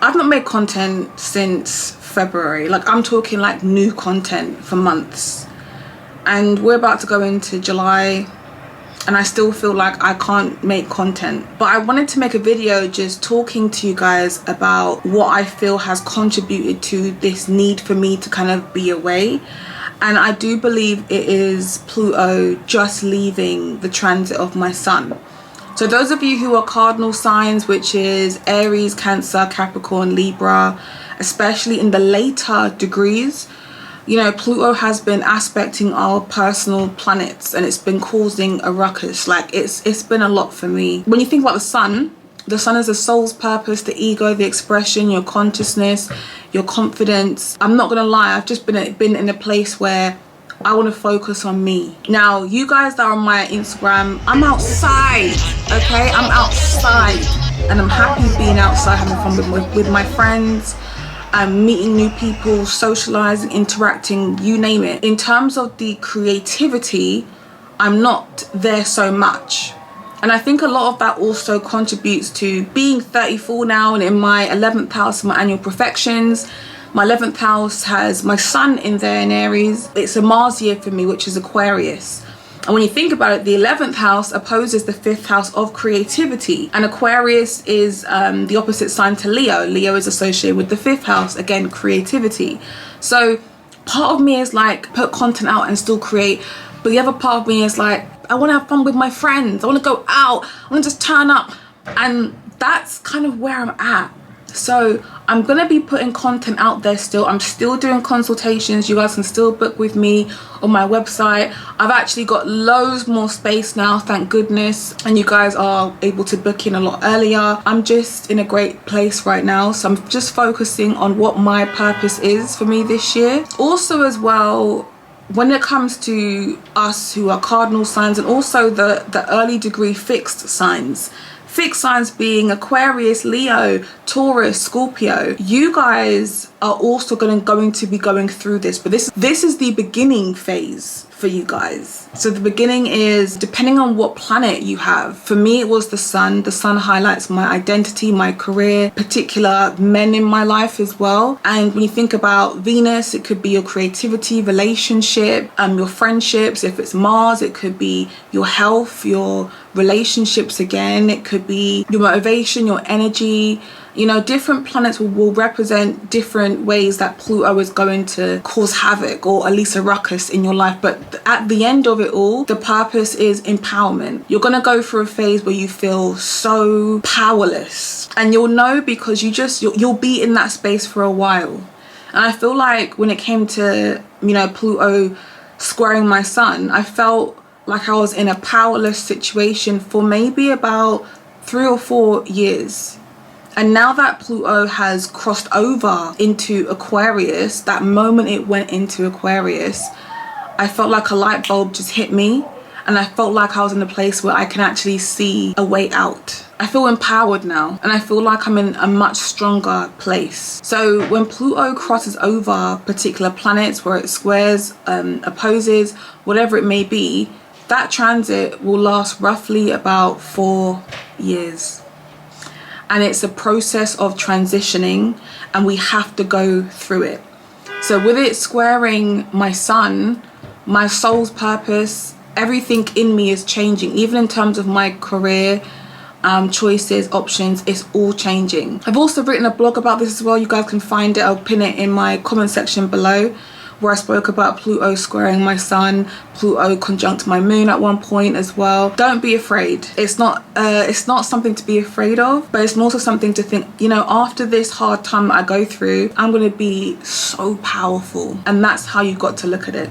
I've not made content since February. Like, I'm talking like new content for months. And we're about to go into July and I still feel like I can't make content. But I wanted to make a video just talking to you guys about what I feel has contributed to this need for me to kind of be away. And I do believe it is Pluto just leaving the transit of my sun. So those of you who are cardinal signs, which is Aries, Cancer, Capricorn, Libra, especially in the later degrees, you know, Pluto has been aspecting our personal planets and it's been causing a ruckus. Like, it's been a lot for me. When you think about the sun is the soul's purpose, the ego, the expression, your consciousness, your confidence. I'm not gonna lie, I've just been in a place where I want to focus on me. Now, you guys that are on my Instagram, I'm outside, okay? I'm outside and I'm happy being outside, having fun with my friends. I'm meeting new people, socializing, interacting, you name it. In terms of the creativity, I'm not there so much. And I think a lot of that also contributes to being 34 now and in my 11th house, my annual perfections. My 11th house has my sun in there in Aries. It's a Mars year for me, which is Aquarius. And when you think about it, the 11th house opposes the 5th house of creativity. And Aquarius is the opposite sign to Leo. Leo is associated with the 5th house, again, creativity. So part of me is like, put content out and still create. But the other part of me is like, I want to have fun with my friends. I want to go out. I want to just turn up. And that's kind of where I'm at. So I'm going to be putting content out there still. I'm still doing consultations. You guys can still book with me on my website. I've actually got loads more space now, thank goodness. And you guys are able to book in a lot earlier. I'm just in a great place right now. So I'm just focusing on what my purpose is for me this year. Also as well, when it comes to us who are cardinal signs and also the early degree fixed signs, fixed signs being Aquarius, Leo, Taurus, Scorpio, you guys are also going to be going through this, but this is the beginning phase for you guys. So the beginning is depending on what planet you have. For me, it was the sun. The sun highlights my identity, my career, particular men in my life as well. And when you think about Venus, it could be your creativity, relationship, your friendships. If it's Mars, it could be your health, your relationships again. It could be your motivation, your energy. You know, different planets will represent different ways that Pluto is going to cause havoc or at least a ruckus in your life. But at the end of it all, the purpose is empowerment. You're going to go through a phase where you feel so powerless. And you'll know because you'll be in that space for a while. And I feel like when it came to, you know, Pluto squaring my sun, I felt like I was in a powerless situation for maybe about 3 or 4 years. And now that Pluto has crossed over into Aquarius, that moment it went into Aquarius, I felt like a light bulb just hit me. And I felt like I was in a place where I can actually see a way out. I feel empowered now. And I feel like I'm in a much stronger place. So when Pluto crosses over particular planets where it squares, opposes, whatever it may be, that transit will last roughly about 4 years. And it's a process of transitioning and we have to go through it. So with it squaring my sun, my soul's purpose, everything in me is changing. Even in terms of my career, choices, options, it's all changing. I've also written a blog about this as well. You guys can find it. I'll pin it in my comment section below, where I spoke about Pluto squaring my sun, Pluto conjunct my moon at one point as well. Don't be afraid. It's not something to be afraid of, but it's also something to think, you know, after this hard time that I go through, I'm going to be so powerful. And that's how you've got to look at it.